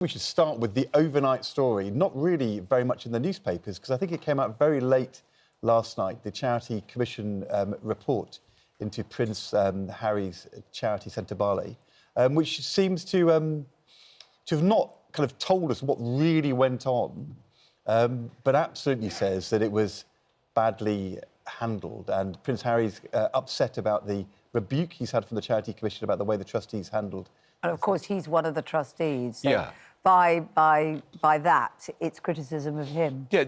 We should start with the overnight story, not really very much in the newspapers, because I think it came out very late last night, the Charity Commission report into Prince Harry's charity, Sentebale, which seems to have not kind of told us what really went on, but absolutely says that it was badly handled. And Prince Harry's upset about the rebuke he's had from the Charity Commission about the way the trustees handled. And of course, he's one of the trustees. So yeah. By that, it's criticism of him. Yeah,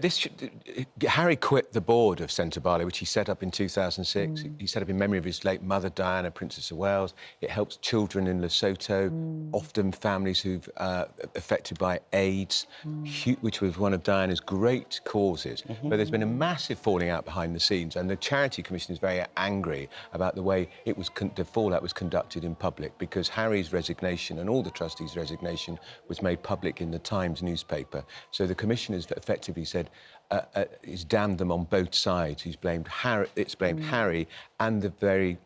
Harry quit the board of Sentebale, which he set up in 2006. He set up in memory of his late mother, Diana, Princess of Wales. It helps children in Lesotho, often families who've affected by AIDS, which was one of Diana's great causes. But there's been a massive falling out behind the scenes, and the Charity Commission is very angry about the way the fallout was conducted in public, because Harry's resignation and all the trustees' resignation was made public in the Times newspaper. So the Commission has effectively said he's damned them on both sides. He's blamed Harry, it's blamed Harry and the very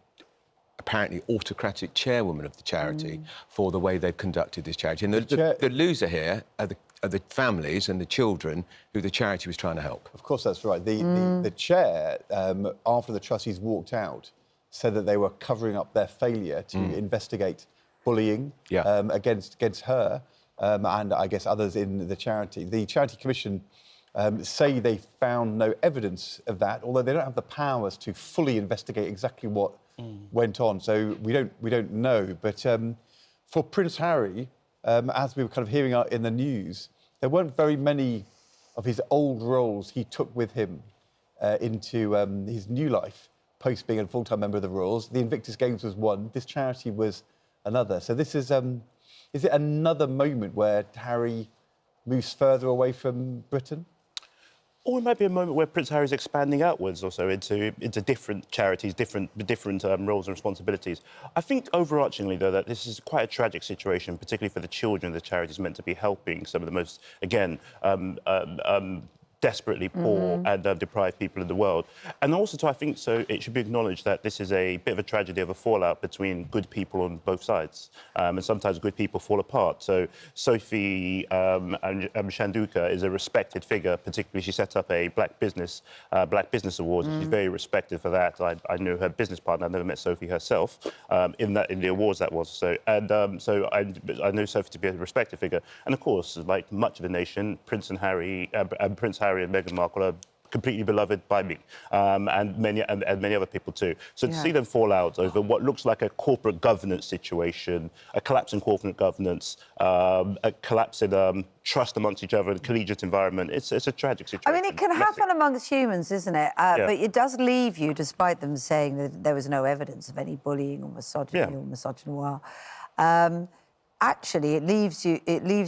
apparently autocratic chairwoman of the charity for the way they've conducted this charity. And the loser here are the families and the children who the charity was trying to help. Of course, that's right. The chair, after the trustees walked out, said that they were covering up their failure to investigate bullying against her. And I guess others in the charity. The Charity Commission say they found no evidence of that, although they don't have the powers to fully investigate exactly what went on. So we don't know. But for Prince Harry, as we were kind of hearing in the news, there weren't very many of his old roles he took with him into his new life, post being a full-time member of the Royals. The Invictus Games was one. This charity was another. So this is it another moment where Harry moves further away from Britain? Or it might be a moment where Prince Harry's expanding outwards also into different charities, different roles and responsibilities. I think overarchingly, though, that this is quite a tragic situation, particularly for the children the charity's meant to be helping, some of the most, again, desperately poor and deprived people in the world. And also, I think, so it should be acknowledged that this is a bit of a tragedy of a fallout between good people on both sides. And sometimes good people fall apart. So Sophie Shanduka is a respected figure, particularly she set up a Black Business Awards. She's very respected for that. I knew her business partner. I never met Sophie herself in the awards that was. So I know Sophie to be a respected figure. And of course, like much of the nation, Prince Harry and Meghan Markle are completely beloved by me and many other people too. So to see them fall out over what looks like a corporate governance situation, a collapse in corporate governance, a collapse in trust amongst each other, a collegiate environment, it's a tragic situation. I mean, it can happen amongst humans, isn't it? But it does leave you, despite them saying that there was no evidence of any bullying or misogyny or misogynoir. Actually, it leaves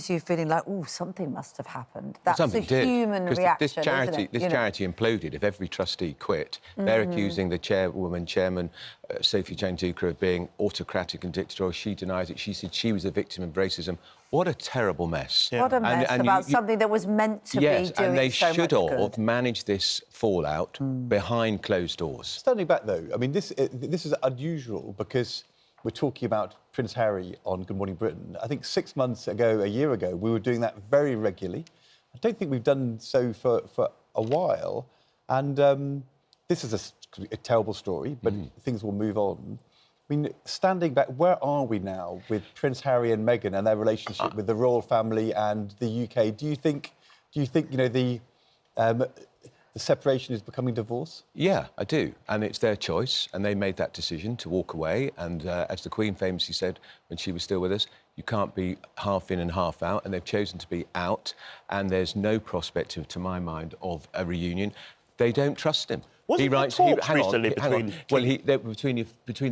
you feeling like, oh, something must have happened. That's a human reaction, this charity imploded. If every trustee quit, they're accusing the chairman, Sophie Shanduka, of being autocratic and dictatorial. She denies it. She said she was a victim of racism. What a terrible mess. What a mess about something that was meant to be doing so much good. And they should have managed this fallout behind closed doors. Standing back, though, I mean, this is unusual because we're talking about Prince Harry on Good Morning Britain. I think 6 months ago, a year ago, we were doing that very regularly. I don't think we've done so for a while. And this is a terrible story, but things will move on. I mean, standing back, where are we now with Prince Harry and Meghan and their relationship with the royal family and the UK? Do you think you know, the separation is becoming divorce? Yeah, I do. And it's their choice. And they made that decision to walk away. And as the Queen famously said when she was still with us, you can't be half in and half out. And they've chosen to be out. And there's no prospect, to my mind, of a reunion. They don't trust him. Between the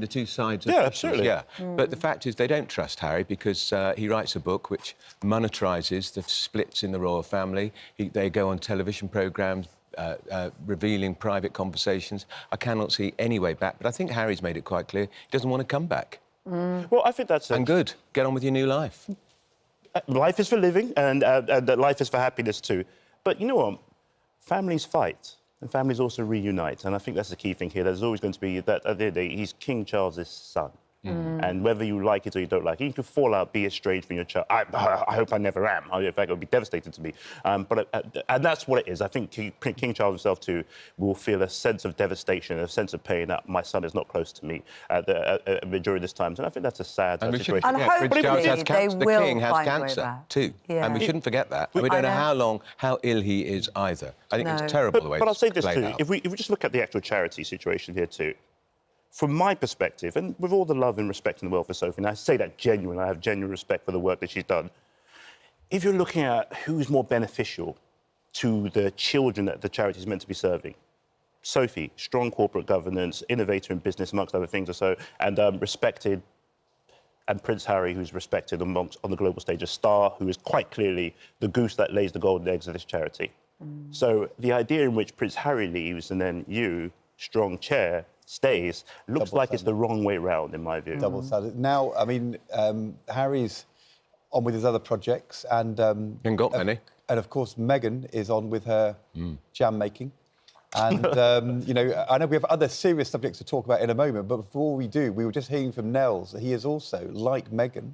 two sides of absolutely. Yeah. But the fact is they don't trust Harry because he writes a book which monetarises the splits in the royal family. They go on television programmes revealing private conversations. I cannot see any way back, but I think Harry's made it quite clear he doesn't want to come back. Well, I think that's... And good. Get on with your new life. Life is for living, and life is for happiness too. But you know what? Families fight, and families also reunite, and I think that's the key thing here. There's always going to be that... he's King Charles's son. And whether you like it or you don't like it, you can fall out, be estranged from your child. I hope I never am. In fact, it would be devastating to me. And that's what it is. I think King Charles himself, too, will feel a sense of devastation, a sense of pain that my son is not close to me during this time. And I think that's a sad situation. And hopefully the King has cancer, too. Yeah. And we shouldn't forget that. And we don't know how ill he is either. I think it's terrible the way But I'll say this, too. out. If we just look at the actual charity situation here, too, from my perspective, and with all the love and respect in the world for Sophie, and I say that genuinely, I have genuine respect for the work that she's done, if you're looking at who's more beneficial to the children that the charity is meant to be serving, Sophie, strong corporate governance, innovator in business, amongst other things or so, and respected, and Prince Harry, who's respected on the global stage, a star who is quite clearly the goose that lays the golden eggs of this charity. So the idea in which Prince Harry leaves and then you, strong chair, stays, looks like it's the wrong way round, in my view. Double-sided. Now, I mean, Harry's on with his other projects, and Ain't got many. And of course, Meghan is on with her jam making. And you know, I know we have other serious subjects to talk about in a moment, but before we do, we were just hearing from Nels that he is also, like Meghan,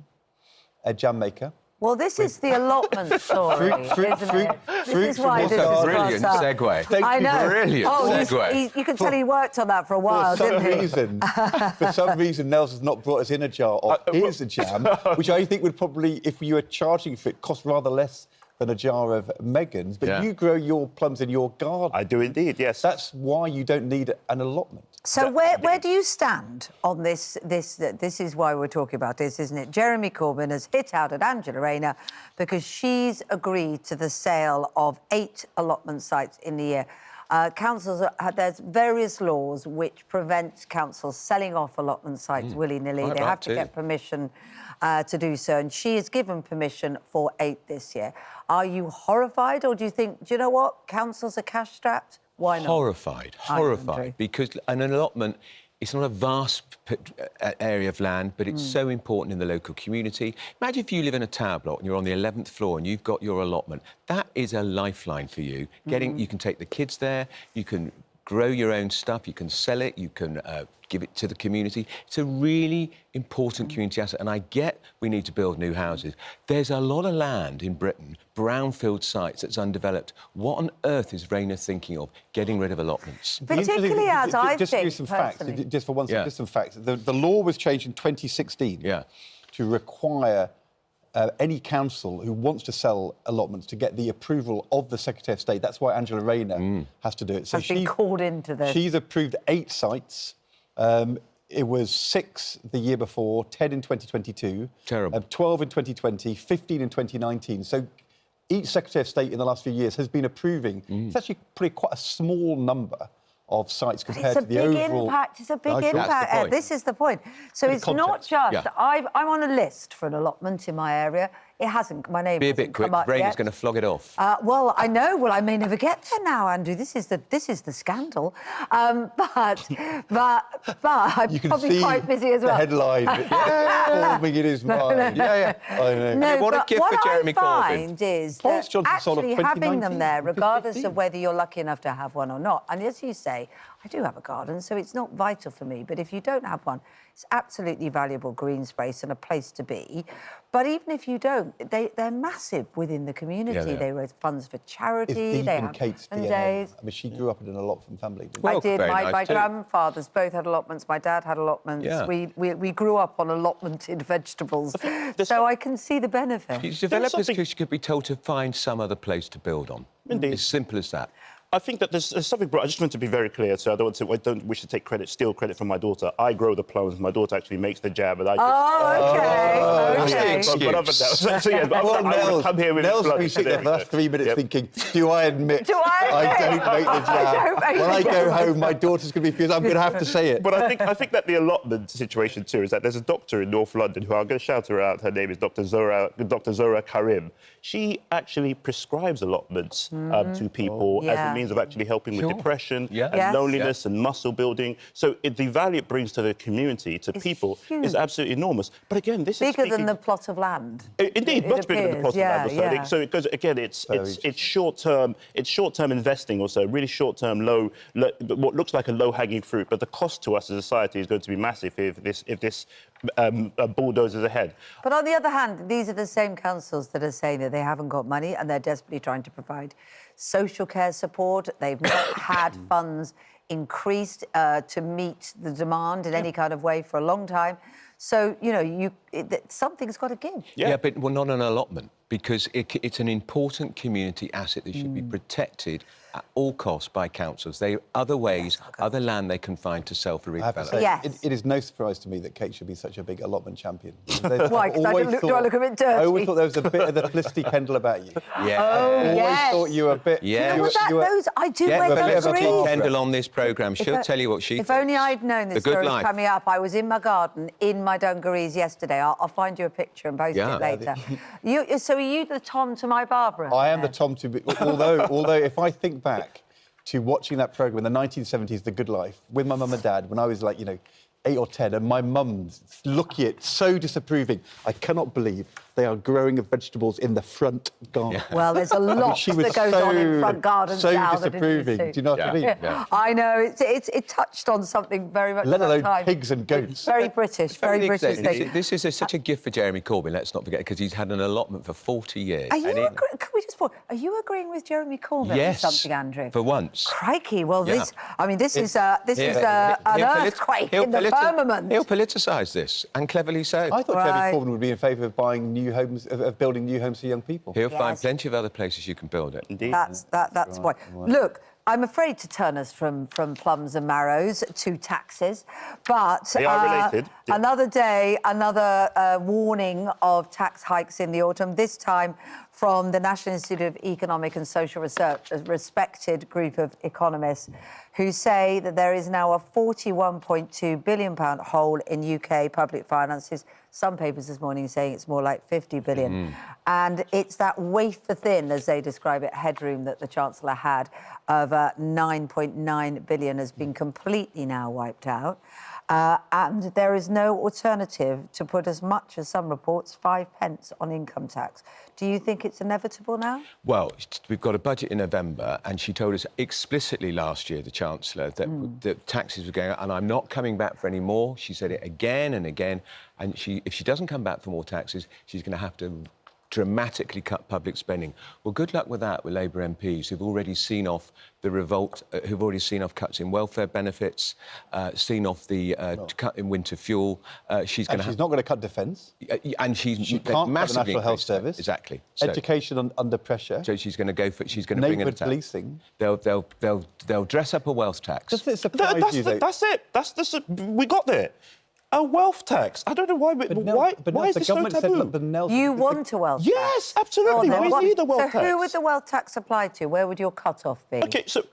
a jam maker. Well, this is the allotment story, isn't it? This is why this is brilliant segue. I know. Brilliant segue. You can tell he worked on that for a while, didn't he? For some reason, Nels has not brought us in a jar of his jam, which I think would probably, if you were charging for it, cost rather less than a jar of Meghan's. But you grow your plums in your garden. I do indeed, yes. That's why you don't need an allotment. So where do you stand on this? This is why we're talking about this, isn't it? Jeremy Corbyn has hit out at Angela Rayner because she's agreed to the sale of 8 allotment sites in the year. Councils, there's various laws which prevent councils selling off allotment sites willy-nilly. They have to get permission to do so, and she has given permission for 8 this year. Are you horrified, or do you think, do you know what, councils are cash-strapped? Why not? Horrified, because an allotment, it's not a vast area of land, but it's so important in the local community. Imagine if you live in a tower block and you're on the 11th floor and you've got your allotment. That is a lifeline for you. You can take the kids there, you can grow your own stuff, you can sell it, you can give it to the community. It's a really important community asset, and I get we need to build new houses. There's a lot of land in Britain, brownfield sites, that's undeveloped. What on earth is Rayner thinking of, getting rid of allotments? Particularly as I just think, give some facts, just for one second, just some facts. The law was changed in 2016 to require any council who wants to sell allotments to get the approval of the Secretary of State. That's why Angela Rayner has to do it. So she's been called into this. She's approved 8 sites. It was 6 the year before, 10 in 2022. Terrible. 12 in 2020, 15 in 2019. So each Secretary of State in the last few years has been approving. It's actually quite a small number of sites compared to the overall... It's a big impact. This is the point. So it's not just... I'm on a list for an allotment in my area. It hasn't... My name hasn't come up yet. Be a bit quick. Rayner's going to flog it off. Well, I know. Well, I may never get there now, Andrew. This is the scandal. But I'm probably quite busy as well. The headline forming in his mind. I know. No, what a gift for Jeremy Corbyn. What I find is that actually having them there, regardless of whether you're lucky enough to have one or not, and as you say, I do have a garden, so it's not vital for me, but if you don't have one, it's absolutely valuable green space and a place to be. But even if you don't, they're massive within the community. They raise funds for charity. It's they deep in have Kate's DNA. days. I mean, she grew up in an allotment family. I did. My grandfathers both had allotments. My dad had allotments. We grew up on allotmented vegetables. So I can see the benefit. Developers could be told to find some other place to build on. Indeed. As simple as that. I think that there's something... I just want to be very clear, so I don't wish to take steal credit from my daughter. I grow the plums. My daughter actually makes the jam, and I just... OK. But other than that... Well, come here with Nels, we sit there for the last 3 minutes thinking, do I admit I don't make the jam? When I go home, my daughter's going to be furious. I'm going to have to say it. But I think that the allotment situation, too, is that there's a doctor in North London who I'm going to shout her out. Her name is Dr. Zora Karim. She actually prescribes allotments to people as a means of actually helping with depression and loneliness and muscle building. So the value it brings to the community, to people, is absolutely enormous. But again, this is bigger than the plot of land. Indeed, much bigger than the plot of land. So it goes again. It's short-term. It's short-term investing, also really short-term, what looks like a low-hanging fruit. But the cost to us as a society is going to be massive if this bulldozers ahead. But on the other hand, these are the same councils that are saying that they haven't got money and they're desperately trying to provide social care support. They've not had funds increased to meet the demand in any kind of way for a long time. So, you know, something's got to give. Yeah, but not an allotment, because it's an important community asset that should be protected at all costs by councils. There are other ways, other land they can find to sell for redevelopment. Yes. It is no surprise to me that Kate should be such a big allotment champion. Why? Because do I look a bit dirty? I always thought there was a bit of the Felicity Kendall about you. Yeah. Oh, I yes. always thought you were a bit... Yeah. I do wear Felicity dungarees. Kendall on this programme, she'll tell you what she thinks. If only I'd known this story was coming up. I was in my garden in my dungarees yesterday. I'll find you a picture and post it later. So are you the Tom to my Barbara? I am the Tom to... Although if I think back to watching that programme in the 1970s, The Good Life, with my mum and dad, when I was, like, you know, 8 or 10, and my mum's looking at it, so disapproving. I cannot believe they are growing vegetables in the front garden. Yeah. Well, there's a lot that goes on in front gardens now. So disapproving. Do you know what I mean? Yeah. I know. It touched on something very much. Let alone time. pigs and goats. Very British. Very British thing. This is such a gift for Jeremy Corbyn, let's not forget, because he's had an allotment for 40 years. Are you can we just pause? Are you agreeing with Jeremy Corbyn Yes, on something, Andrew? for once. Crikey! Well, this is an earthquake in the firmament. He'll politicise this, and cleverly so. I thought Jeremy Corbyn would be in favour of buying new homes, of building new homes for young people. He'll find plenty of other places you can build it. Indeed. That's why. Look, I'm afraid to turn us from plums and marrows to taxes, but they are related. Another day, another warning of tax hikes in the autumn. This time from the National Institute of Economic and Social Research, a respected group of economists who say that there is now a £41.2 billion hole in UK public finances. Some papers this morning saying it's more like 50 billion. And it's that wafer thin, as they describe it, headroom that the Chancellor had of 9.9 billion has been completely now wiped out. And there is no alternative to put as much as some reports 5 pence on income tax. Do you think it's inevitable now? Well, we've got a budget in November, and she told us explicitly last year, the Chancellor, that the taxes were going up, and I'm not coming back for any more. She said it again and again, and if she doesn't come back for more taxes, she's going to have to dramatically cut public spending. Well, good luck with that with Labour MPs who've already seen off the revolt, who've already seen off cuts in welfare benefits, seen off the cut in winter fuel. She's not going to cut defence. And she can't massively cut the National Health Service. Exactly. Education under pressure. So she's going to go for. She's going to bring in a tax. Policing. They'll dress up a wealth tax. Doesn't it surprise you? That's it. We got there. A wealth tax. I don't know why. Why is this so taboo? You want a wealth tax? Yes, absolutely. We need a wealth tax. So who would the wealth tax apply to? Where would your cut-off be? OK, so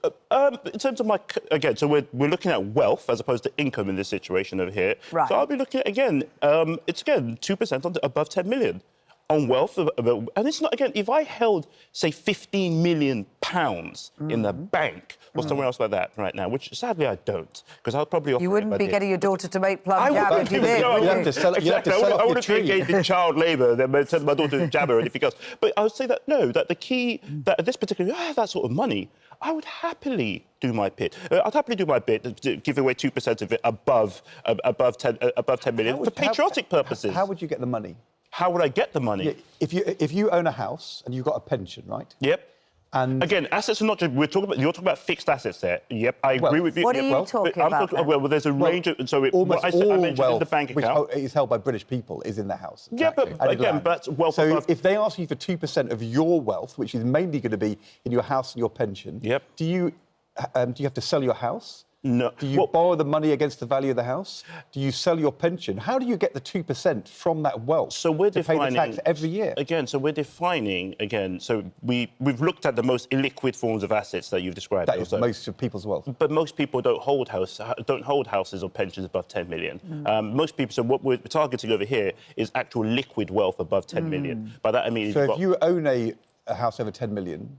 in terms of my... Again, so we're looking at wealth as opposed to income in this situation over here. Right. So I'll be looking at, again, it's, again, 2% above 10 million. On wealth, and it's not, again, if I held, say, £15 million in the bank or somewhere else like that right now, which sadly I don't, because I'll probably... You wouldn't be getting your daughter to make plum jam if you did. You have to sell I wouldn't be engaged in child labour, then send my daughter to jam or anything else. But I would say that, no, that the key, that this particular, I have that sort of money, I would happily do my bit. I'd happily do my bit to give away 2% of it above 10 million for patriotic purposes. How would you get the money? How would I get the money? Yeah, if you own a house and you've got a pension, right? Yep. And again, assets are not just... You're talking about fixed assets there. Yep, I agree with you. What are you talking about? Well, there's a range of... So almost I all mentioned wealth, in the bank account, which is held by British people, is in the house. Yeah, but again, that's wealth. So if they ask you for 2% of your wealth, which is mainly going to be in your house and your pension, yep. Do you have to sell your house? No. Do you borrow the money against the value of the house? Do you sell your pension? How do you get the 2% from that wealth so we're to pay the tax every year? Again, so we're defining, so we've looked at the most illiquid forms of assets that you've described. That is most of people's wealth. But most people don't hold houses or pensions above 10 million. Most people, so what we're targeting over here is actual liquid wealth above 10 million. By that I mean... So if you own a house over 10 million,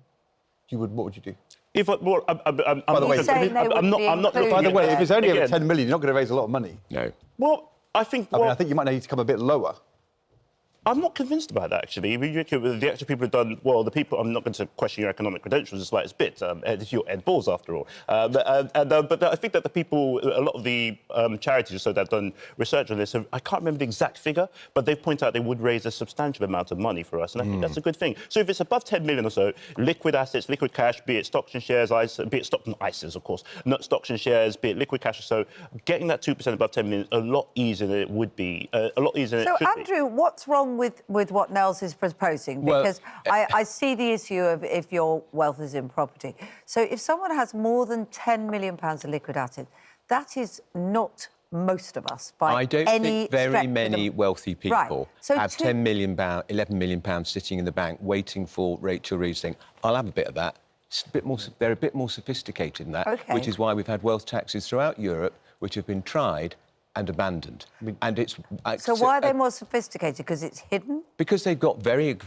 what would you do? I'm not looking. By the way, if it's only over 10 million, you're not going to raise a lot of money. No. Well, I think... I think you might need to come a bit lower. I'm not convinced about that, actually. The actual people who've done... Well, the people... I'm not going to question your economic credentials the slightest bit. You're Ed Balls, after all. But I think that the people... A lot of the charities that have done research on this, I can't remember the exact figure, but they point out they would raise a substantial amount of money for us, and I think that's a good thing. So if it's above 10 million or so, liquid assets, liquid cash, be it stocks and shares, be it stocks and ISAs, of course, not stocks and shares, be it liquid cash or so, getting that 2% above 10 million is a lot easier than it would be. A lot easier than it should be. So, Andrew, what's wrong with what Nels is proposing? Because I see the issue of if your wealth is in property. So if someone has more than £10 million of liquid assets, that is not most of us by I don't any think very stretch many wealthy people Right. So have £10 million, £11 million sitting in the bank waiting for Rachel Reid saying, I'll have a bit of that. It's a bit more, they're a bit more sophisticated than that, which is why we've had wealth taxes throughout Europe which have been tried and abandoned. And it's... So why are they more sophisticated? Because it's hidden? Because they've got very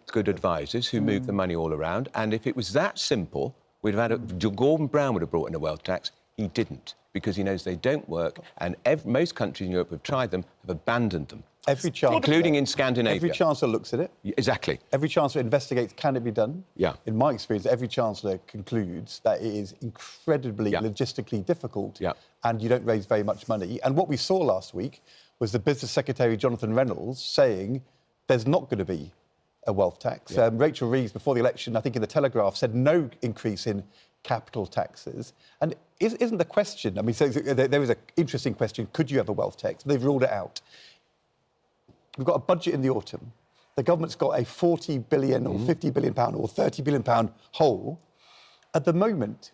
good advisors who move the money all around, and if it was that simple, we'd have had... Gordon Brown would have brought in a wealth tax. He didn't, because he knows they don't work, and most countries in Europe have tried them, have abandoned them. Every chancellor... Including in Scandinavia. Every chancellor looks at it. Exactly. Every chancellor investigates, can it be done? Yeah. In my experience, every chancellor concludes that it is incredibly logistically difficult and you don't raise very much money. And what we saw last week was the Business Secretary, Jonathan Reynolds, saying there's not going to be a wealth tax. Rachel Reid, before the election, I think in the Telegraph, said no increase in capital taxes. And isn't the question... I mean, so there was an interesting question, could you have a wealth tax? They've ruled it out. We've got a budget in the autumn. The government's got a 40 billion or 50 billion pound or 30 billion pound hole. At the moment,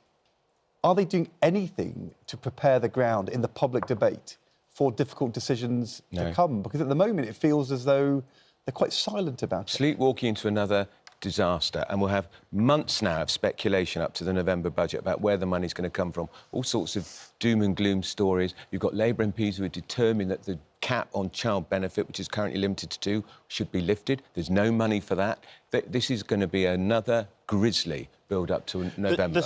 are they doing anything to prepare the ground in the public debate for difficult decisions to come? Because at the moment, it feels as though they're quite silent about it. Sleepwalking into another disaster, and we'll have months now of speculation up to the November budget about where the money's going to come from. All sorts of doom and gloom stories. You've got Labour MPs who are determined that the cap on child benefit, which is currently limited to 2, should be lifted. There's no money for that. This is going to be another grisly build-up to November.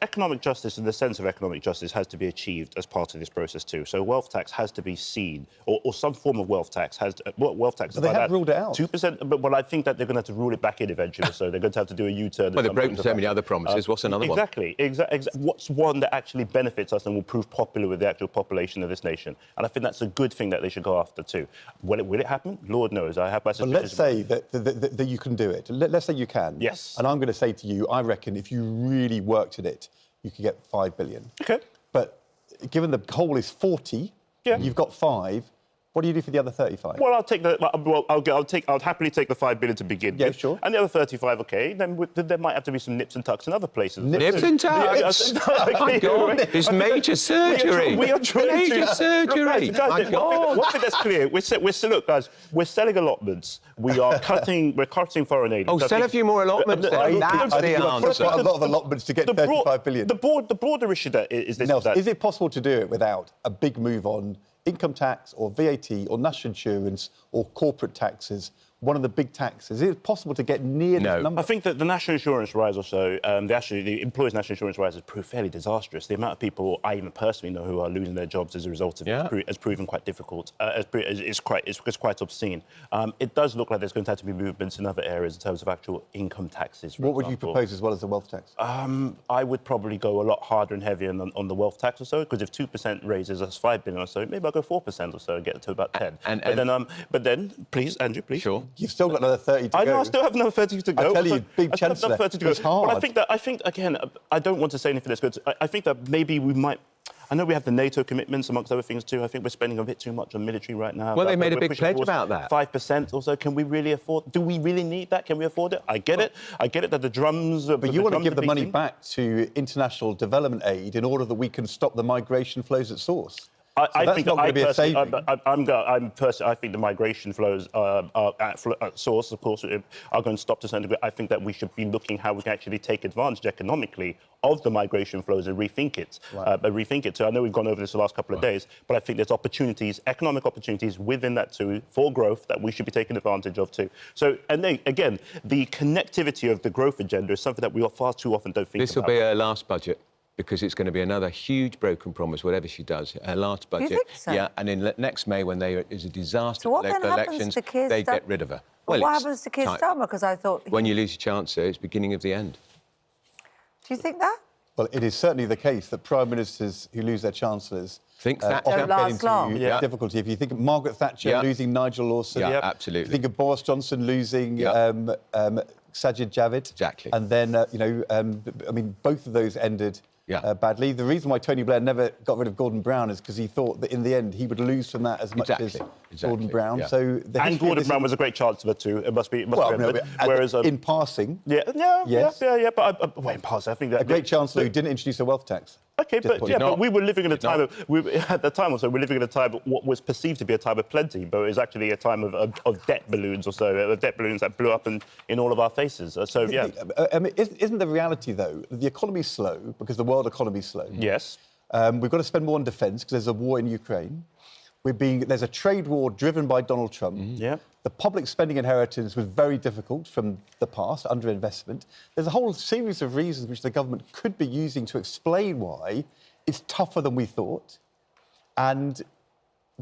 Economic justice and the sense of economic justice has to be achieved as part of this process too. So wealth tax has to be seen, or some form of wealth tax has to... wealth tax... But they have ruled it out. 2%, but I think that they're going to have to rule it back in eventually, so they're going to have to do a U-turn. Well, they've broken so many other promises. What's another one? Exactly. What's one that actually benefits us and will prove popular with the actual population of this nation? And I think that's a good thing that they should go after too. Will it happen? Lord knows. I have my suspicions. But let's say that you can do it. Let's say you can. Yes. And I'm going to say to you, I reckon if you really worked at it, you could get 5 billion. OK. But given the hole is 40, you've got 5. What do you do for the other 35? Well, I'll take the. Well, I'll happily take the 5 billion to begin with. Sure. And the other 35, OK. Then there might have to be some nips and tucks in other places. Nips and tucks. Oh my God! There's major surgery. We are trying major surgery. Look, guys, My God! One thing that's clear: look, guys. We're selling allotments. We are cutting. We're cutting foreign aid. Oh, sell a few more allotments. Then. That's the answer. Quite a lot of allotments to get 35 billion. The broader issue that is this. Nels, is it possible to do it without a big move on income tax or VAT or national insurance or corporate taxes, one of the big taxes? Is it possible to get near this number? I think that the national insurance rise also, the employers' national insurance rise has proved fairly disastrous. The amount of people I even personally know who are losing their jobs as a result of it has proven quite difficult. It's quite obscene. It does look like there's going to have to be movements in other areas in terms of actual income taxes. What would you propose as well as the wealth tax? I would probably go a lot harder and heavier on the wealth tax or so, because if 2% raises us 5 billion or so, maybe I'll go 4% or so and get to about 10. But then, please, Andrew, please. Sure. You've still got another 30 to go. I know, I still have another 30 to go. I tell you, big chancellor, it's hard. But I think, again, I don't want to say anything that's good. I think that maybe we might... I know we have the NATO commitments, amongst other things, too. I think we're spending a bit too much on military right now. Well, they made a big pledge about that. 5% or so. Can we really afford... Do we really need that? Can we afford it? I get it. I get it that the drums... But you want to give the money back to international development aid in order that we can stop the migration flows at source. I think the migration flows at source, of course, are going to stop to a certain degree. I think that we should be looking how we can actually take advantage economically of the migration flows and rethink it. So I know we've gone over this the last couple of days, but I think there's opportunities, economic opportunities within that too, for growth that we should be taking advantage of too. So, and then, again, the connectivity of the growth agenda is something that we far too often don't think about. This will be our last budget, because it's going to be another huge broken promise, whatever she does. Her last budget. You think so? Yeah, and in next May, when there is a disaster So what with then local happens elections, to Keir they Starmer? get rid of her. Well, what happens to Keir Starmer? Because I thought... When you lose your chance, it's beginning of the end. Do you think that? Well, it is certainly the case that prime ministers who lose their chancellors Think Thatcher. Don't last long. difficulty. If you think of Margaret Thatcher losing Nigel Lawson, absolutely. If you think of Boris Johnson losing Sajid Javid, Exactly. and then I mean, both of those ended badly. The reason why Tony Blair never got rid of Gordon Brown is because he thought that in the end he would lose from that as much as Gordon Brown. Yeah. So and Gordon Brown was a great chancellor too. It must be. Whereas in passing, But in passing, I think that a great chancellor who didn't introduce a wealth tax. Okay, but we were living in a time at the time also we were living in a time of what was perceived to be a time of plenty, but it was actually a time of debt balloons or so, debt balloons that blew up in all of our faces. So I mean, isn't the reality though that the economy's slow because the world economy's slow? Yes. We've got to spend more on defence because there's a war in Ukraine. There's a trade war driven by Donald Trump. Yeah. The public spending inheritance was very difficult from the past, underinvestment. There's a whole series of reasons which the government could be using to explain why it's tougher than we thought, and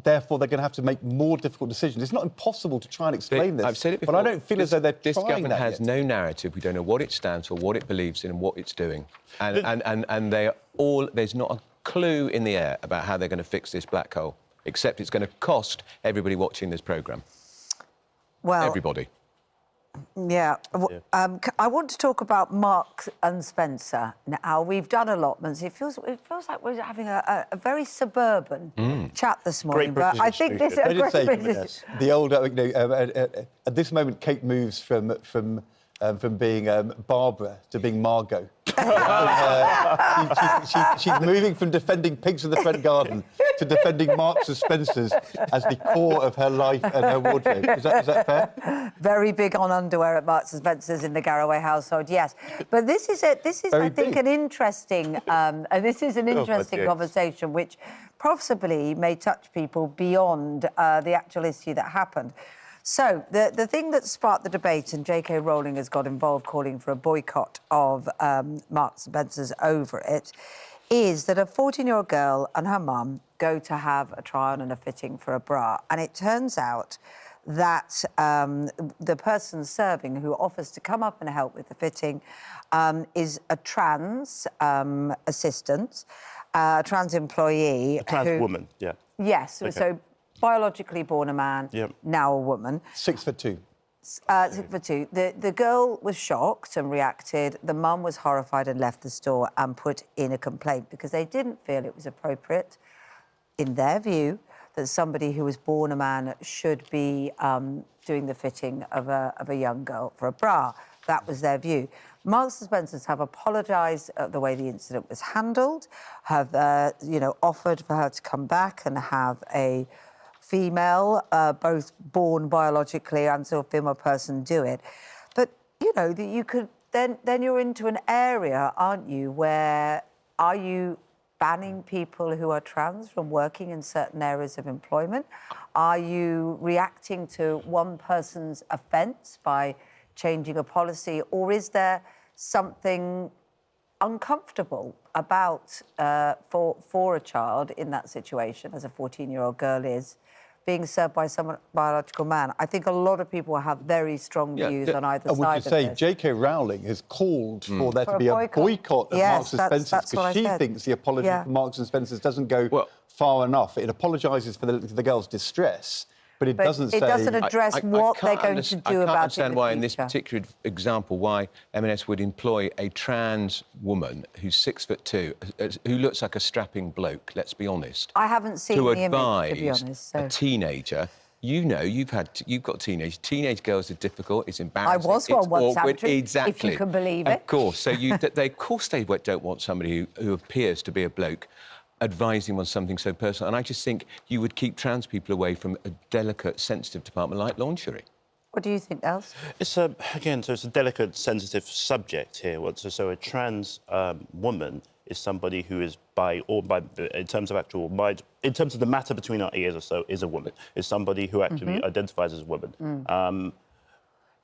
therefore they're going to have to make more difficult decisions. It's not impossible to try and explain this. I've said it before. But I don't feel as though they're this trying government that has yet. no narrative. We don't know what it stands for, what it believes in, and what it's doing. And they are all. There's not a clue in the air about how they're going to fix this black hole, except it's going to cost everybody watching this programme. Well, everybody. Yeah. I want to talk about Marks and Spencer. Now, we've done allotments. It feels like we're having a very suburban chat this morning. Great but I think this is Can I just say, the old, at this moment, Kate moves from being Barbara to being Margot. She's moving from defending pigs in the front garden to defending Marks and Spencer's as the core of her life and her wardrobe. Is that fair? Very big on underwear at Marks and Spencer's in the Garraway household, yes. But this is I think, an interesting conversation which possibly may touch people beyond the actual issue that happened. So, the thing that sparked the debate, and J.K. Rowling has got involved calling for a boycott of Marks and Spencer's over it, is that a 14-year-old girl and her mum go to have a trial and a fitting for a bra. And it turns out that the person serving who offers to come up and help with the fitting is a trans assistant, a trans employee. A trans woman, yeah. Yes, Okay. so biologically born a man, now a woman. 6'2". 6'2". The girl was shocked and reacted. The mum was horrified and left the store and put in a complaint because they didn't feel it was appropriate, in their view, that somebody who was born a man should be doing the fitting of a young girl for a bra. That was their view. Marks and Spencer's have apologised at the way the incident was handled, have offered for her to come back and have a female, both born biologically and so a female person do it. But, that you could... Then you're into an area, aren't you, where are you banning people who are trans from working in certain areas of employment? Are you reacting to one person's offence by changing a policy? Or is there something uncomfortable about, for a child in that situation, as a 14-year-old girl is, being served by some biological man? I think a lot of people have very strong views on either side of this. I would say J.K. Rowling has called for there to be a boycott of Marks and Spencer's because she thinks the apology for Marks and Spencer's doesn't go far enough. It apologises for the girl's distress, but it doesn't say... It doesn't address what they're going to do about it. I can't understand why, in this particular example, why M&S would employ a trans woman who's 6'2", who looks like a strapping bloke, let's be honest. I haven't seen the image, to be honest. A teenager... you've got teenage girls are difficult. It's embarrassing. I was one once, awkward. Exactly, if you can believe it. Of course. So they don't want somebody who appears to be a bloke advising on something so personal. And I just think you would keep trans people away from a delicate, sensitive department like lingerie. What do you think, Els? It's a delicate, sensitive subject here. So a trans woman is somebody who is in terms of the matter between our ears or so, is a woman. Is somebody who actually identifies as a woman.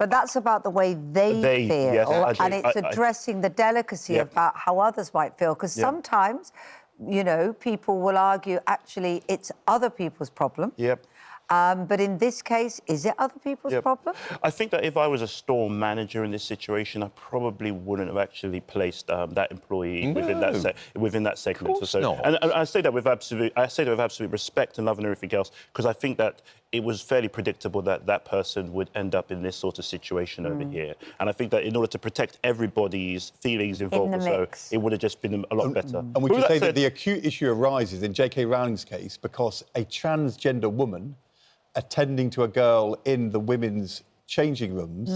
But that's about the way they feel, yes, and it's addressing the delicacy about how others might feel. Because sometimes, you know, people will argue, actually, it's other people's problem. Yep. But in this case, is it other people's problem? I think that if I was a store manager in this situation, I probably wouldn't have actually placed that employee within that segment. Of course not. And I say that with absolute respect and love and everything else, because I think that it was fairly predictable that that person would end up in this sort of situation over here. And I think that in order to protect everybody's feelings involved, it would have just been a lot better. And we could say that the acute issue arises in J.K. Rowling's case because a transgender woman attending to a girl in the women's changing rooms,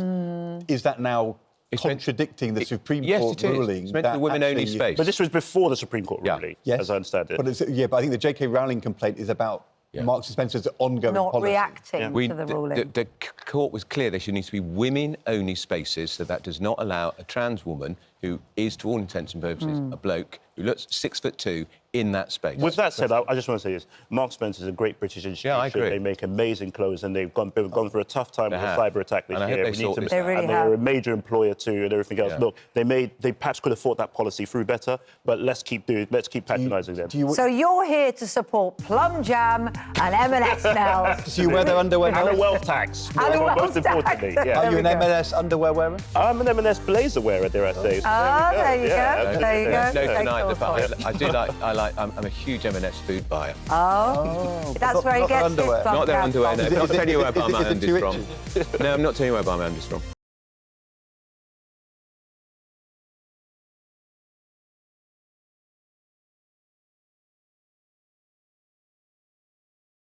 is that now contradicting the Supreme Court ruling? It's meant to be women-only space. But this was before the Supreme Court ruling, as I understand it. But but I think the J.K. Rowling complaint is about Marks and Spencer's ongoing policy. Not reacting to the ruling. The court was clear there should need to be women-only spaces, so that does not allow a trans woman who is, to all intents and purposes, a bloke who looks 6'2" in that space. With that said, I just want to say this. Marks and Spencer is a great British institution. Yeah, I agree. They make amazing clothes and they've gone through a tough time with a cyber attack this year. They really have. They're a major employer too and everything else. Look, they perhaps could have thought that policy through better, but let's keep patronising them. So you're here to support Plum Jam and M&S now. Do you wear their underwear now? And a wealth tax. Most importantly. Are you an M&S underwear wearer? I'm an M&S blazer wearer, dare I say. Oh, there you go. There you go. No denying the fact. I do like. I'm a huge M&S food buyer. Oh, that's where he gets his underwear. Not their underwear. No, I'm not telling you where I buy my is it undies from. No, I'm not telling you where I buy my undies from.